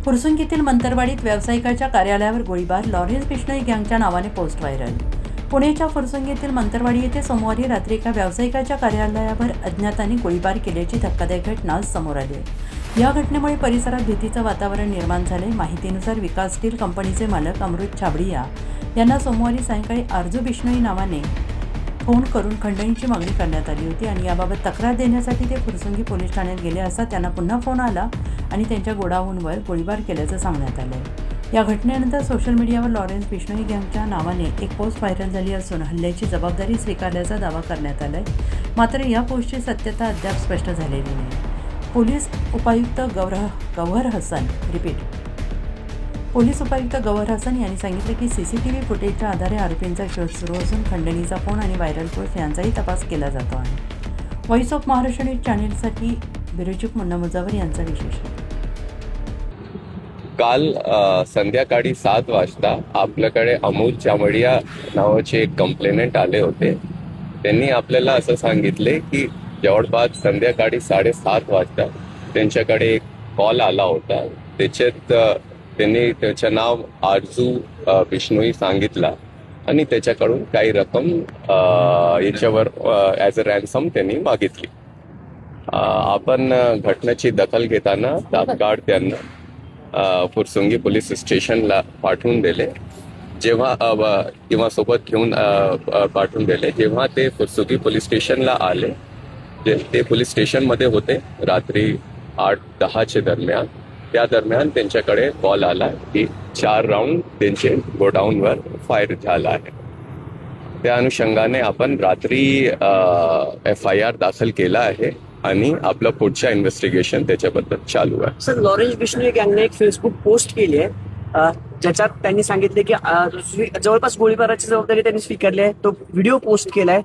फुरसुंगीतील मंतरवाडीत व्यावसायिकाच्या कार्यालयावर गोळीबार, लॉरेन्स बिश्नोई गँगच्या नावाने पोस्ट व्हायरल. पुण्याच्या फुरसुंगीतील मंतरवाडी येथे सोमवारी रात्री एका व्यावसायिकाच्या कार्यालयावर अज्ञातांनी गोळीबार केल्याची धक्कादायक घटना समोर आली आहे. या घटनेमुळे परिसरात भीतीचं वातावरण निर्माण झाले. माहितीनुसार विकास स्टील कंपनीचे मालक अमृत छाबडिया यांना सोमवारी सायंकाळी आरजू बिश्नोई नावाने फोन करून खंडणीची मागणी करण्यात आली होती आणि याबाबत तक्रार देण्यासाठी ते फुरसुंगी पोलीस ठाण्यात गेले असता त्यांना पुन्हा फोन आला आणि त्यांच्या गोडाऊनवर गोळीबार केल्याचं सांगण्यात आलं. या घटनेनंतर सोशल मीडियावर लॉरेन्स बिश्नोई गँगच्या नावाने एक पोस्ट व्हायरल झाली असून हल्ल्याची जबाबदारी स्वीकारल्याचा दावा करण्यात आला आहे. मात्र या पोस्टची सत्यता अद्याप स्पष्ट झालेली नाही. पोलीस उपायुक्त गौहर हसन यांनी सांगितलं की CCTV फुटेजच्या आधारे आरोपींचा शोध सुरू असून खंडणीचा फोन आणि व्हायरल पोस्ट यांचाही तपास केला जातो आहे. व्हॉइस ऑफ महाराष्ट्र न्यूज चॅनेलसाठी ब्युरो मुन्ना मुजावर यांचा विशेष. काल संध्याकाळी 7 वाजता आपल्याकडे अमोल छाबडिया नावाचे एक कंप्लेनंट आले होते. त्यांनी आपल्याला असं सांगितले की जवळपास संध्याकाळी 7:30 वाजता त्यांच्याकडे एक कॉल आला होता. त्याच्यात त्यांनी त्याचं नाव आरजू बिश्नोई सांगितला आणि त्याच्याकडून काही रक्कम याच्यावर ॲज अ रॅन्सम त्यांनी मागितली. आपण घटनेची दखल घेताना तात्काळ त्यांना फुरसुंगी पोलीस स्टेशनला पाठवून दिले. सोबत घेऊन पाठवून दिले. जेव्हा ते फुरसुंगी पोलीस स्टेशनला आले, ते पोलीस स्टेशनमध्ये होते रात्री 8-10 दरम्यान. त्या दरम्यान त्यांच्याकडे कॉल आला की 4 राऊंड त्यांचे गोडाऊनवर फायर झाला आहे. त्या अनुषंगाने आपण रात्री FIR दाखल केला आहे आणि आपलं पुढच्या इन्व्हेस्टिगेशन त्याच्याबद्दल चालू आहे. सर, लॉरेन्स बिश्नोई गँगने एक फेसबुक पोस्ट केली आहे ज्याच्यात त्यांनी सांगितले की जवळपास गोळीबाराची जबाबदारी त्यांनी स्वीकारली आहे. तो व्हिडिओ पोस्ट केलाय.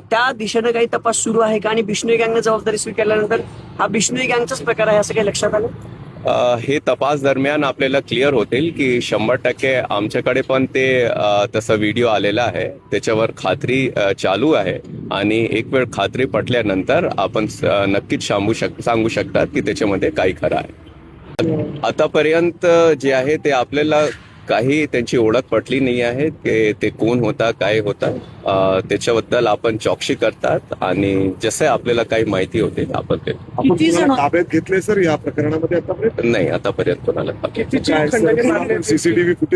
त्या दिशेनं काही तपास सुरू आहे का आणि बिश्नोई गँगने जबाबदारी स्वीकारल्यानंतर हा बिश्नोई गँगचाच प्रकार आहे असं काही लक्षात आलं? हे तपास दरम्यान आपल्याला क्लिअर होतील की 100% आमच्याकडे पण ते तसा व्हिडिओ आलेला आहे. त्याच्यावर खात्री चालू आहे आणि एक वेळ खात्री पटल्यानंतर आपण नक्कीच सांगू शकतात की त्याच्यामध्ये काय खरं आहे. आतापर्यंत जे आहे ते आपल्याला काही त्यांची ओळख पटली नाही आहे की ते कोण होता, काय होता. त्याच्याबद्दल आपण चौकशी करतात आणि जसे आपल्याला काही माहिती होते आपण ते ताब्यात घेतले. सर, या प्रकरणामध्ये आतापर्यंत नाही, आतापर्यंत कोणाला CCTV फुटेज